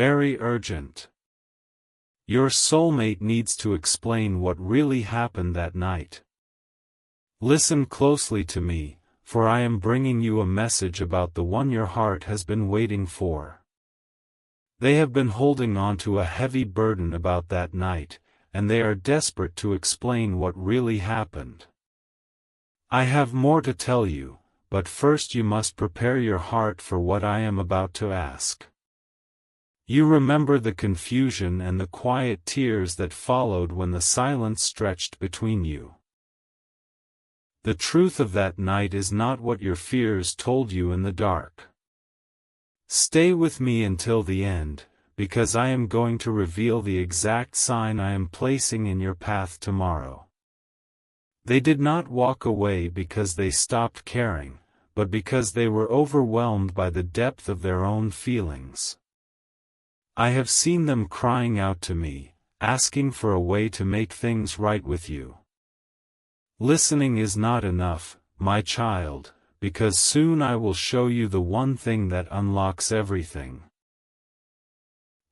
very urgent. Your soulmate needs to explain what really happened that night. Listen closely to me, for I am bringing you a message about the one your heart has been waiting for. They have been holding on to a heavy burden about that night, and they are desperate to explain what really happened. I have more to tell you, but first you must prepare your heart for what I am about to ask. You remember the confusion and the quiet tears that followed when the silence stretched between you. The truth of that night is not what your fears told you in the dark. Stay with me until the end, because I am going to reveal the exact sign I am placing in your path tomorrow. They did not walk away because they stopped caring, but because they were overwhelmed by the depth of their own feelings. I have seen them crying out to me, asking for a way to make things right with you. Listening is not enough, my child, because soon I will show you the one thing that unlocks everything.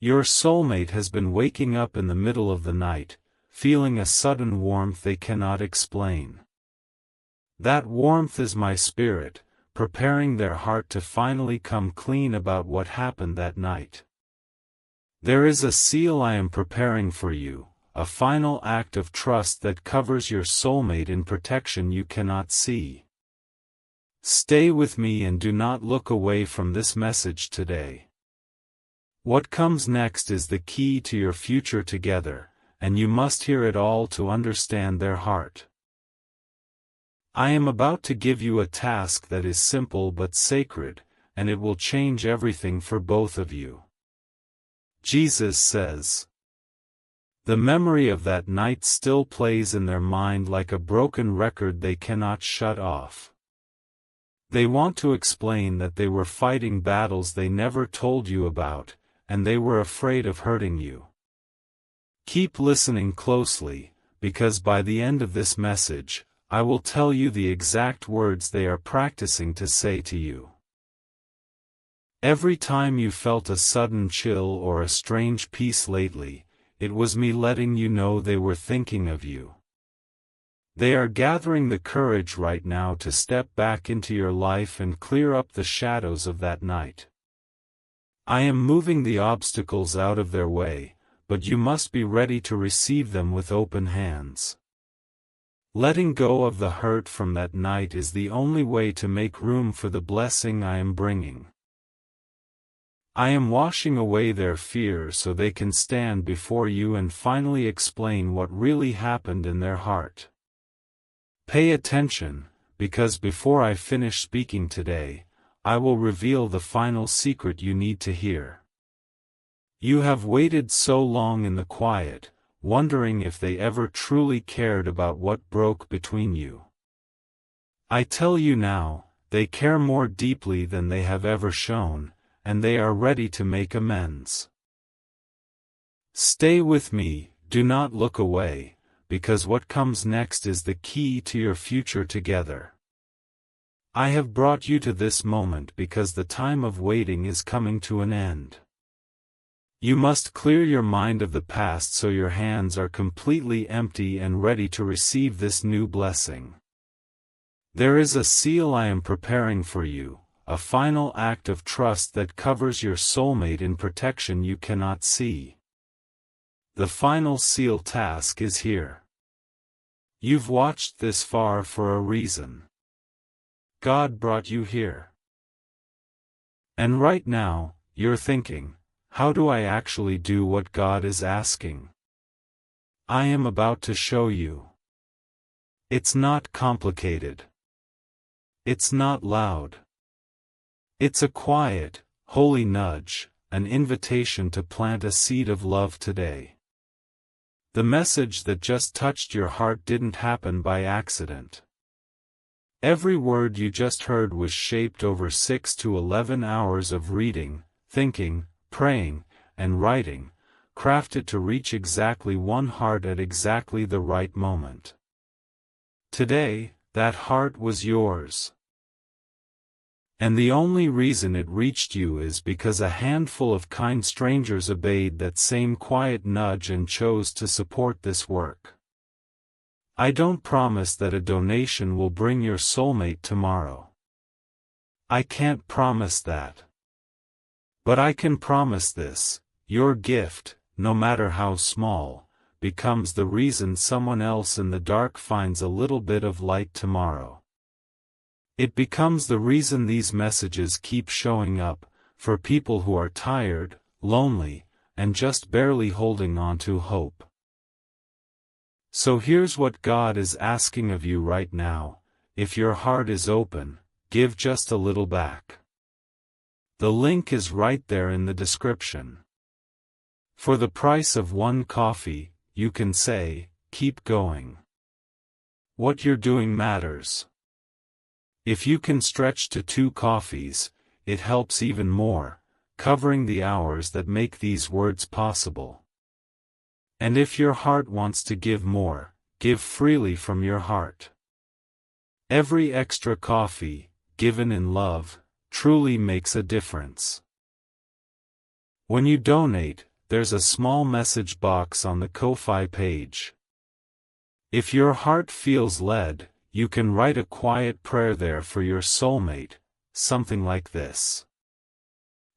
Your soulmate has been waking up in the middle of the night, feeling a sudden warmth they cannot explain. That warmth is my spirit, preparing their heart to finally come clean about what happened that night. There is a seal I am preparing for you, a final act of trust that covers your soulmate in protection you cannot see. Stay with me and do not look away from this message today. What comes next is the key to your future together, and you must hear it all to understand their heart. I am about to give you a task that is simple but sacred, and it will change everything for both of you. Jesus says. The memory of that night still plays in their mind like a broken record they cannot shut off. They want to explain that they were fighting battles they never told you about, and they were afraid of hurting you. Keep listening closely, because by the end of this message, I will tell you the exact words they are practicing to say to you. Every time you felt a sudden chill or a strange peace lately, it was me letting you know they were thinking of you. They are gathering the courage right now to step back into your life and clear up the shadows of that night. I am moving the obstacles out of their way, but you must be ready to receive them with open hands. Letting go of the hurt from that night is the only way to make room for the blessing I am bringing. I am washing away their fear so they can stand before you and finally explain what really happened in their heart. Pay attention, because before I finish speaking today, I will reveal the final secret you need to hear. You have waited so long in the quiet, wondering if they ever truly cared about what broke between you. I tell you now, they care more deeply than they have ever shown, and they are ready to make amends. Stay with me, do not look away, because what comes next is the key to your future together. I have brought you to this moment because the time of waiting is coming to an end. You must clear your mind of the past so your hands are completely empty and ready to receive this new blessing. There is a seal I am preparing for you, a final act of trust that covers your soulmate in protection you cannot see. The final seal task is here. You've watched this far for a reason. God brought you here. And right now, you're thinking, how do I actually do what God is asking? I am about to show you. It's not complicated. It's not loud. It's a quiet, holy nudge, an invitation to plant a seed of love today. The message that just touched your heart didn't happen by accident. Every word you just heard was shaped over 6 to 11 hours of reading, thinking, praying, and writing, crafted to reach exactly one heart at exactly the right moment. Today, that heart was yours. And the only reason it reached you is because a handful of kind strangers obeyed that same quiet nudge and chose to support this work. I don't promise that a donation will bring your soulmate tomorrow. I can't promise that. But I can promise this: your gift, no matter how small, becomes the reason someone else in the dark finds a little bit of light tomorrow. It becomes the reason these messages keep showing up, for people who are tired, lonely, and just barely holding on to hope. So here's what God is asking of you right now: if your heart is open, give just a little back. The link is right there in the description. For the price of one coffee, you can say, keep going. What you're doing matters. If you can stretch to 2 coffees, it helps even more, covering the hours that make these words possible. And if your heart wants to give more, give freely from your heart. Every extra coffee, given in love, truly makes a difference. When you donate, there's a small message box on the Ko-Fi page. If your heart feels led, you can write a quiet prayer there for your soulmate, something like this: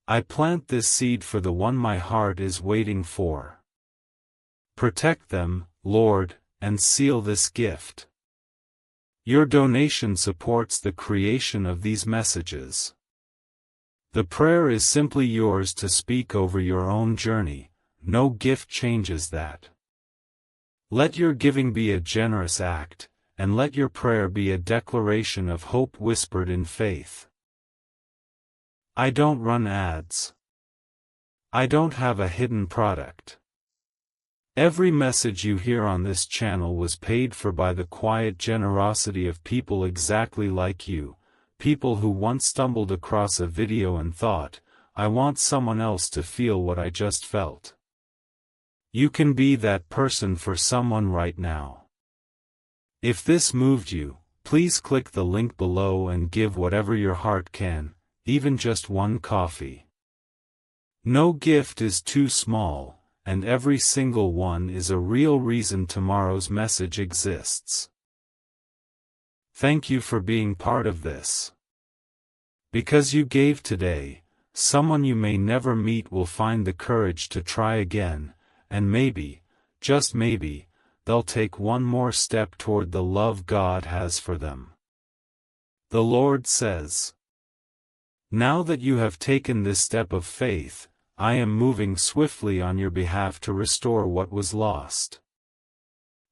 I plant this seed for the one my heart is waiting for. Protect them, Lord, and seal this gift. Your donation supports the creation of these messages. The prayer is simply yours to speak over your own journey. No gift changes that. Let your giving be a generous act, and let your prayer be a declaration of hope whispered in faith. I don't run ads. I don't have a hidden product. Every message you hear on this channel was paid for by the quiet generosity of people exactly like you, people who once stumbled across a video and thought, I want someone else to feel what I just felt. You can be that person for someone right now. If this moved you, please click the link below and give whatever your heart can, even just 1 coffee. No gift is too small, and every single one is a real reason tomorrow's message exists. Thank you for being part of this. Because you gave today, someone you may never meet will find the courage to try again, and maybe, just maybe, they'll take one more step toward the love God has for them. The Lord says, now that you have taken this step of faith, I am moving swiftly on your behalf to restore what was lost.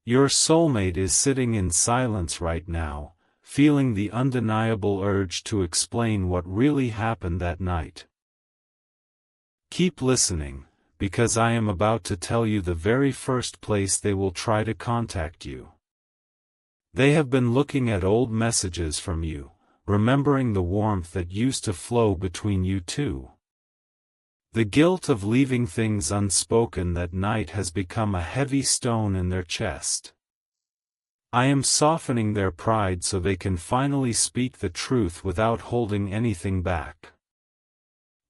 Your soulmate is sitting in silence right now, feeling the undeniable urge to explain what really happened that night. Keep listening, because I am about to tell you the very first place they will try to contact you. They have been looking at old messages from you, remembering the warmth that used to flow between you two. The guilt of leaving things unspoken that night has become a heavy stone in their chest. I am softening their pride so they can finally speak the truth without holding anything back.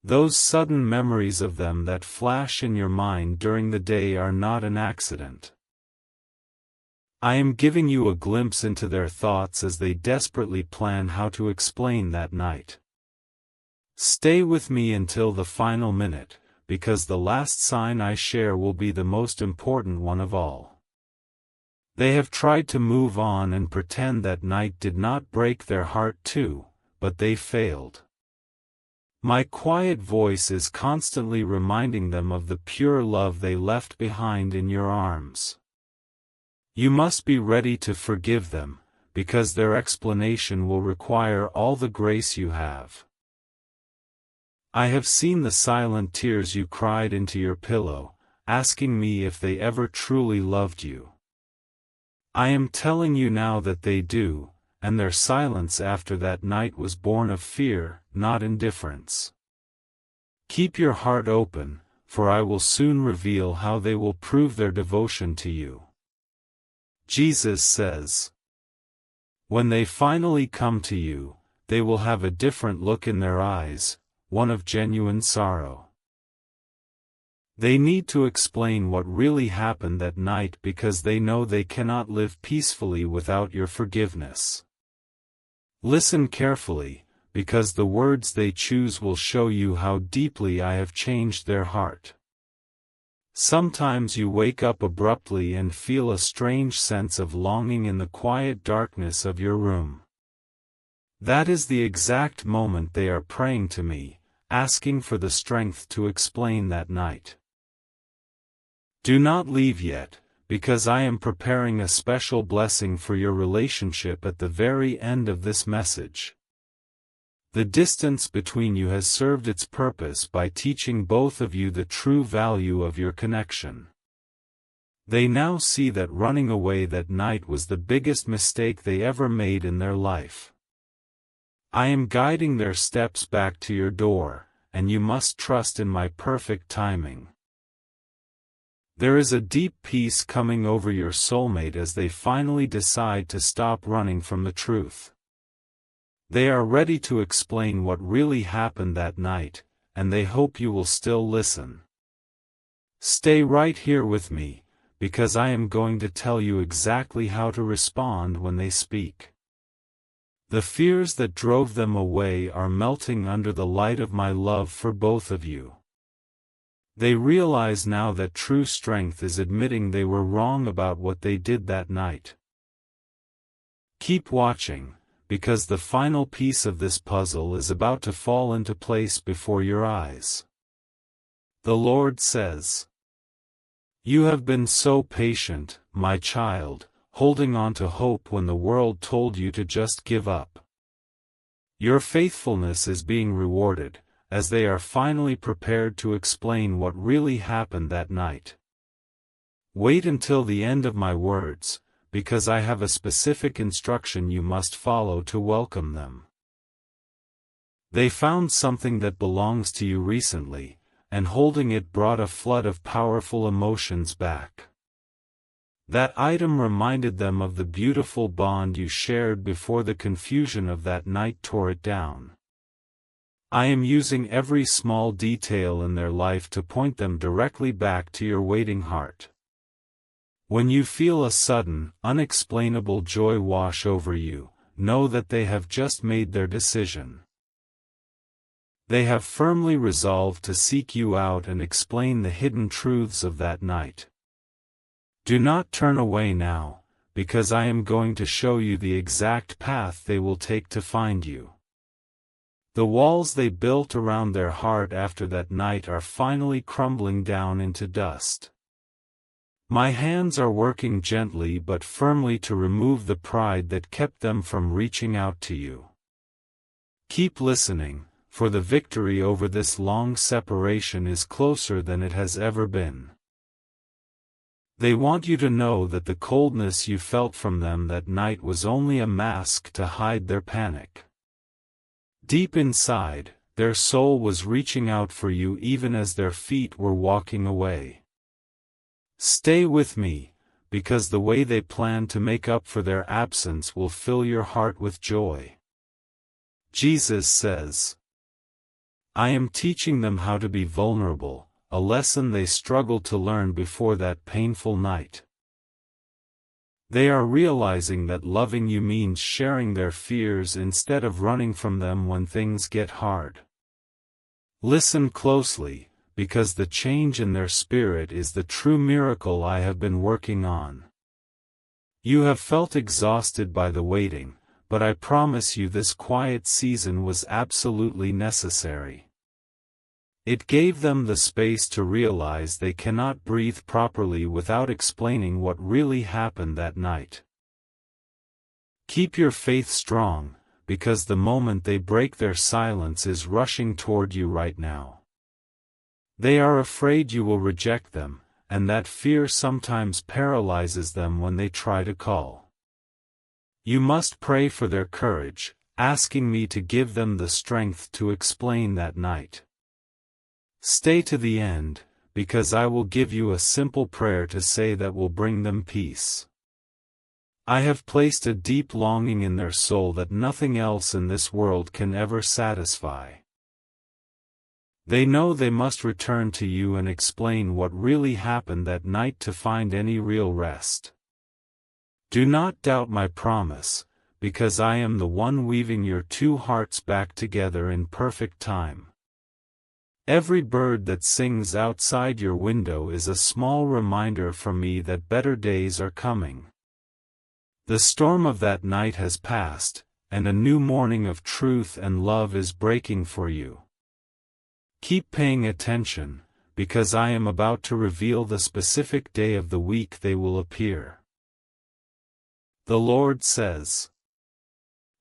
Those sudden memories of them that flash in your mind during the day are not an accident. I am giving you a glimpse into their thoughts as they desperately plan how to explain that night. Stay with me until the final minute, because the last sign I share will be the most important one of all. They have tried to move on and pretend that night did not break their heart too, but they failed. My quiet voice is constantly reminding them of the pure love they left behind in your arms. You must be ready to forgive them, because their explanation will require all the grace you have. I have seen the silent tears you cried into your pillow, asking me if they ever truly loved you. I am telling you now that they do, and their silence after that night was born of fear, not indifference. Keep your heart open, for I will soon reveal how they will prove their devotion to you. Jesus says, when they finally come to you, they will have a different look in their eyes, one of genuine sorrow. They need to explain what really happened that night because they know they cannot live peacefully without your forgiveness. Listen carefully, because the words they choose will show you how deeply I have changed their heart. Sometimes you wake up abruptly and feel a strange sense of longing in the quiet darkness of your room. That is the exact moment they are praying to me, asking for the strength to explain that night. Do not leave yet, because I am preparing a special blessing for your relationship at the very end of this message. The distance between you has served its purpose by teaching both of you the true value of your connection. They now see that running away that night was the biggest mistake they ever made in their life. I am guiding their steps back to your door, and you must trust in my perfect timing. There is a deep peace coming over your soulmate as they finally decide to stop running from the truth. They are ready to explain what really happened that night, and they hope you will still listen. Stay right here with me, because I am going to tell you exactly how to respond when they speak. The fears that drove them away are melting under the light of my love for both of you. They realize now that true strength is admitting they were wrong about what they did that night. Keep watching, because the final piece of this puzzle is about to fall into place before your eyes. The Lord says, "You have been so patient, my child, holding on to hope when the world told you to just give up. Your faithfulness is being rewarded, as they are finally prepared to explain what really happened that night. Wait until the end of my words, because I have a specific instruction you must follow to welcome them. They found something that belongs to you recently, and holding it brought a flood of powerful emotions back. That item reminded them of the beautiful bond you shared before the confusion of that night tore it down. I am using every small detail in their life to point them directly back to your waiting heart. When you feel a sudden, unexplainable joy wash over you, know that they have just made their decision. They have firmly resolved to seek you out and explain the hidden truths of that night. Do not turn away now, because I am going to show you the exact path they will take to find you. The walls they built around their heart after that night are finally crumbling down into dust. My hands are working gently but firmly to remove the pride that kept them from reaching out to you. Keep listening, for the victory over this long separation is closer than it has ever been. They want you to know that the coldness you felt from them that night was only a mask to hide their panic. Deep inside, their soul was reaching out for you even as their feet were walking away. Stay with me, because the way they plan to make up for their absence will fill your heart with joy. Jesus says, "I am teaching them how to be vulnerable, a lesson they struggled to learn before that painful night." They are realizing that loving you means sharing their fears instead of running from them when things get hard. Listen closely, because the change in their spirit is the true miracle I have been working on. You have felt exhausted by the waiting, but I promise you this quiet season was absolutely necessary. It gave them the space to realize they cannot breathe properly without explaining what really happened that night. Keep your faith strong, because the moment they break their silence is rushing toward you right now. They are afraid you will reject them, and that fear sometimes paralyzes them when they try to call. You must pray for their courage, asking me to give them the strength to explain that night. Stay to the end, because I will give you a simple prayer to say that will bring them peace. I have placed a deep longing in their soul that nothing else in this world can ever satisfy. They know they must return to you and explain what really happened that night to find any real rest. Do not doubt my promise, because I am the one weaving your two hearts back together in perfect time. Every bird that sings outside your window is a small reminder from me that better days are coming. The storm of that night has passed, and a new morning of truth and love is breaking for you. Keep paying attention, because I am about to reveal the specific day of the week they will appear. The Lord says.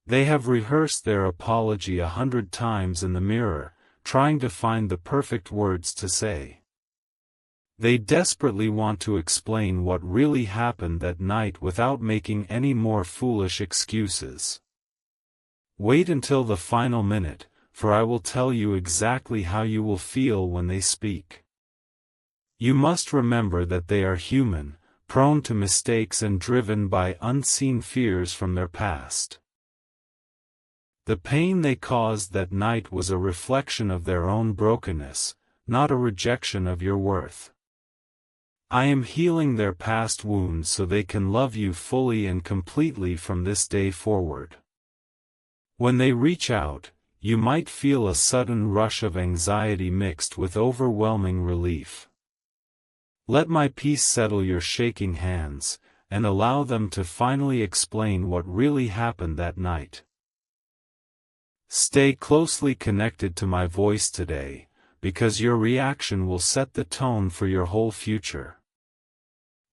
They have rehearsed their apology 100 times in the mirror, trying to find the perfect words to say. They desperately want to explain what really happened that night without making any more foolish excuses. Wait until the final minute, for I will tell you exactly how you will feel when they speak. You must remember that they are human, prone to mistakes and driven by unseen fears from their past. The pain they caused that night was a reflection of their own brokenness, not a rejection of your worth. I am healing their past wounds so they can love you fully and completely from this day forward. When they reach out, you might feel a sudden rush of anxiety mixed with overwhelming relief. Let my peace settle your shaking hands, and allow them to finally explain what really happened that night. Stay closely connected to my voice today, because your reaction will set the tone for your whole future.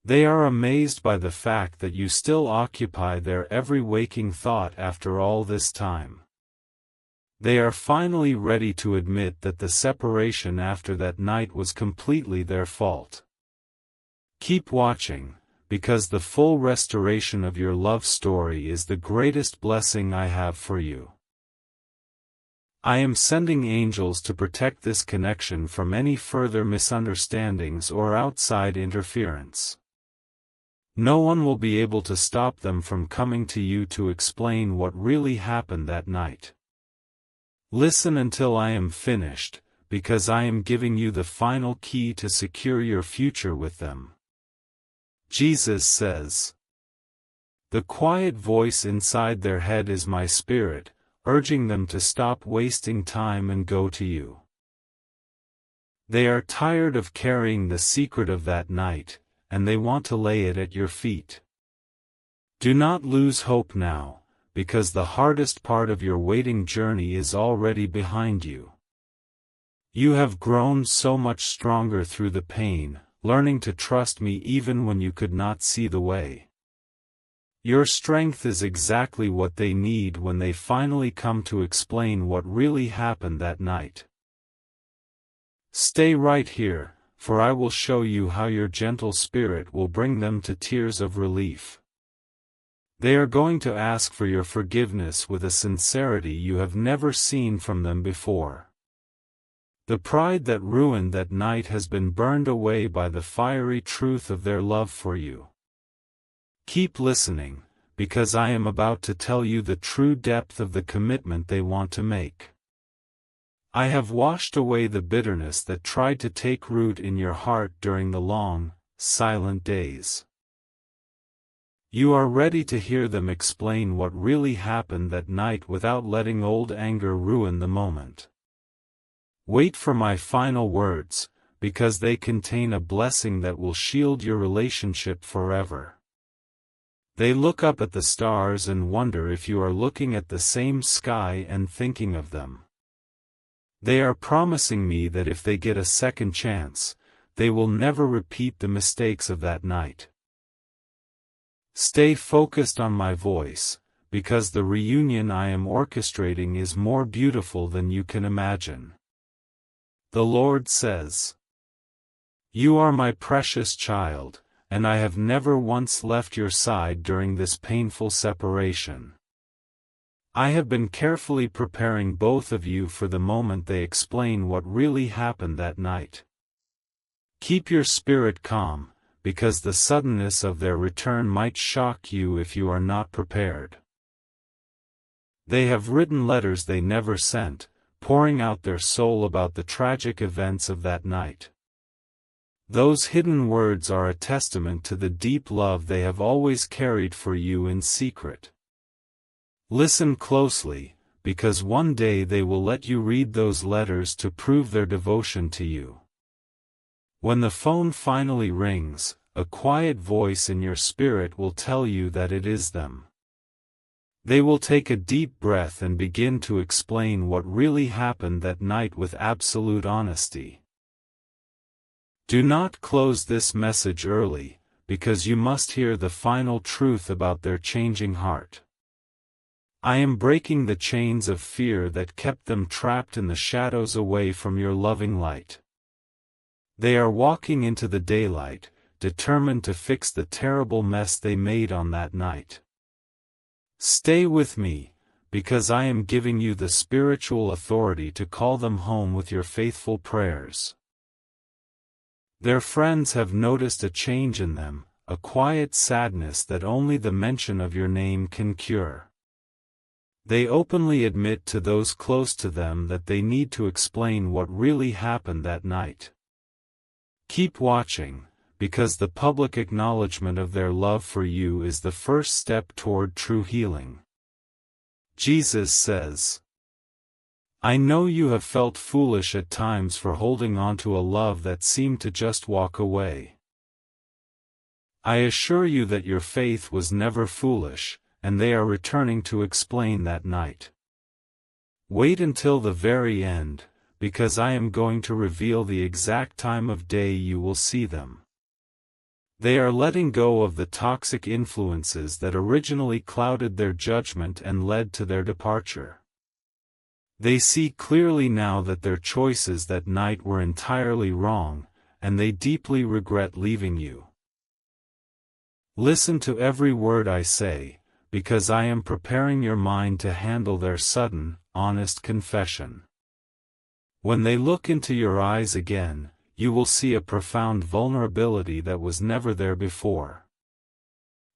They are amazed by the fact that you still occupy their every waking thought after all this time. They are finally ready to admit that the separation after that night was completely their fault. Keep watching, because the full restoration of your love story is the greatest blessing I have for you. I am sending angels to protect this connection from any further misunderstandings or outside interference. No one will be able to stop them from coming to you to explain what really happened that night. Listen until I am finished, because I am giving you the final key to secure your future with them. Jesus says. The quiet voice inside their head is my spirit, urging them to stop wasting time and go to you. They are tired of carrying the secret of that night, and they want to lay it at your feet. Do not lose hope now, because the hardest part of your waiting journey is already behind you. You have grown so much stronger through the pain, learning to trust me even when you could not see the way. Your strength is exactly what they need when they finally come to explain what really happened that night. Stay right here, for I will show you how your gentle spirit will bring them to tears of relief. They are going to ask for your forgiveness with a sincerity you have never seen from them before. The pride that ruined that night has been burned away by the fiery truth of their love for you. Keep listening, because I am about to tell you the true depth of the commitment they want to make. I have washed away the bitterness that tried to take root in your heart during the long, silent days. You are ready to hear them explain what really happened that night without letting old anger ruin the moment. Wait for my final words, because they contain a blessing that will shield your relationship forever. They look up at the stars and wonder if you are looking at the same sky and thinking of them. They are promising me that if they get a second chance, they will never repeat the mistakes of that night. Stay focused on my voice, because the reunion I am orchestrating is more beautiful than you can imagine. The Lord says, You are my precious child, and I have never once left your side during this painful separation. I have been carefully preparing both of you for the moment they explain what really happened that night. Keep your spirit calm, because the suddenness of their return might shock you if you are not prepared. They have written letters they never sent, pouring out their soul about the tragic events of that night. Those hidden words are a testament to the deep love they have always carried for you in secret. Listen closely, because one day they will let you read those letters to prove their devotion to you. When the phone finally rings, a quiet voice in your spirit will tell you that it is them. They will take a deep breath and begin to explain what really happened that night with absolute honesty. Do not close this message early, because you must hear the final truth about their changing heart. I am breaking the chains of fear that kept them trapped in the shadows away from your loving light. They are walking into the daylight, determined to fix the terrible mess they made on that night. Stay with me, because I am giving you the spiritual authority to call them home with your faithful prayers. Their friends have noticed a change in them, a quiet sadness that only the mention of your name can cure. They openly admit to those close to them that they need to explain what really happened that night. Keep watching, because the public acknowledgement of their love for you is the first step toward true healing. Jesus says, I know you have felt foolish at times for holding on to a love that seemed to just walk away. I assure you that your faith was never foolish, and they are returning to explain that night. Wait until the very end, because I am going to reveal the exact time of day you will see them. They are letting go of the toxic influences that originally clouded their judgment and led to their departure. They see clearly now that their choices that night were entirely wrong, and they deeply regret leaving you. Listen to every word I say, because I am preparing your mind to handle their sudden, honest confession. When they look into your eyes again, you will see a profound vulnerability that was never there before.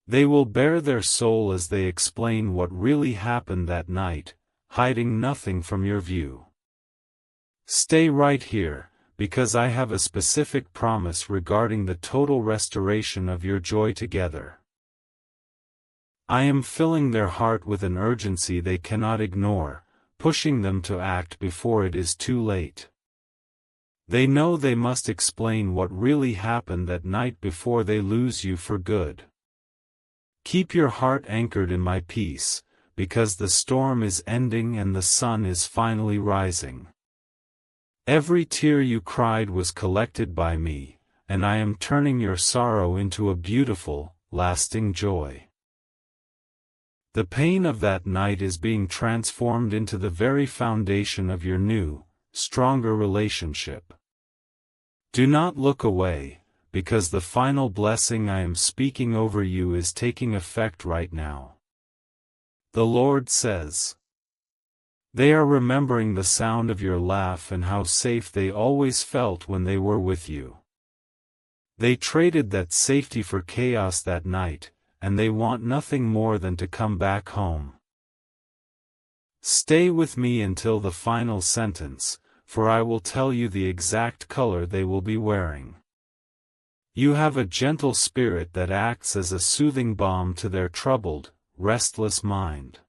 They will bare their soul as they explain what really happened that night, hiding nothing from your view. Stay right here, because I have a specific promise regarding the total restoration of your joy together. I am filling their heart with an urgency they cannot ignore, pushing them to act before it is too late. They know they must explain what really happened that night before they lose you for good. Keep your heart anchored in my peace, because the storm is ending and the sun is finally rising. Every tear you cried was collected by me, and I am turning your sorrow into a beautiful, lasting joy. The pain of that night is being transformed into the very foundation of your new, stronger relationship. Do not look away, because the final blessing I am speaking over you is taking effect right now. The Lord says, they are remembering the sound of your laugh and how safe they always felt when they were with you. They traded that safety for chaos that night, and they want nothing more than to come back home. Stay with me until the final sentence, for I will tell you the exact color they will be wearing. You have a gentle spirit that acts as a soothing balm to their troubled, restless mind.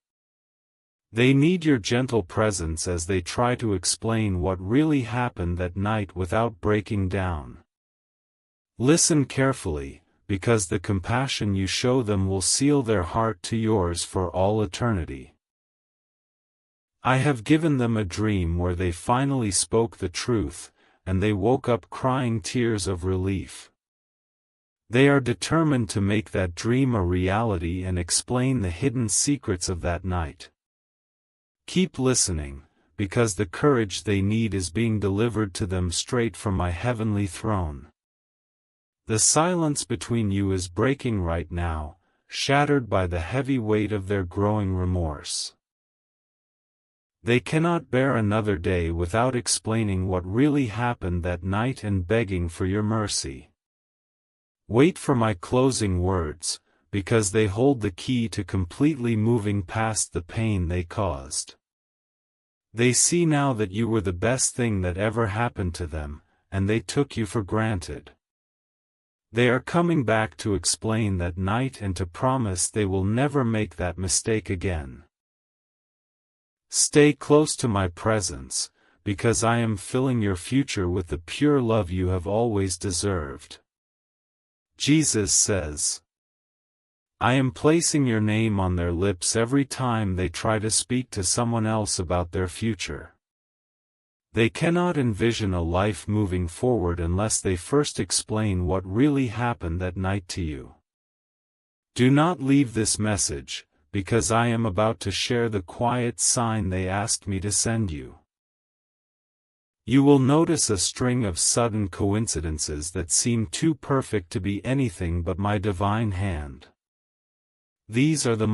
They need your gentle presence as they try to explain what really happened that night without breaking down. Listen carefully, because the compassion you show them will seal their heart to yours for all eternity. I have given them a dream where they finally spoke the truth, and they woke up crying tears of relief. They are determined to make that dream a reality and explain the hidden secrets of that night. Keep listening, because the courage they need is being delivered to them straight from my heavenly throne. The silence between you is breaking right now, shattered by the heavy weight of their growing remorse. They cannot bear another day without explaining what really happened that night and begging for your mercy. Wait for my closing words, because they hold the key to completely moving past the pain they caused. They see now that you were the best thing that ever happened to them, and they took you for granted. They are coming back to explain that night and to promise they will never make that mistake again. Stay close to my presence, because I am filling your future with the pure love you have always deserved. Jesus says, I am placing your name on their lips every time they try to speak to someone else about their future. They cannot envision a life moving forward unless they first explain what really happened that night to you. Do not leave this message, because I am about to share the quiet sign they asked me to send you. You will notice a string of sudden coincidences that seem too perfect to be anything but my divine hand. These are the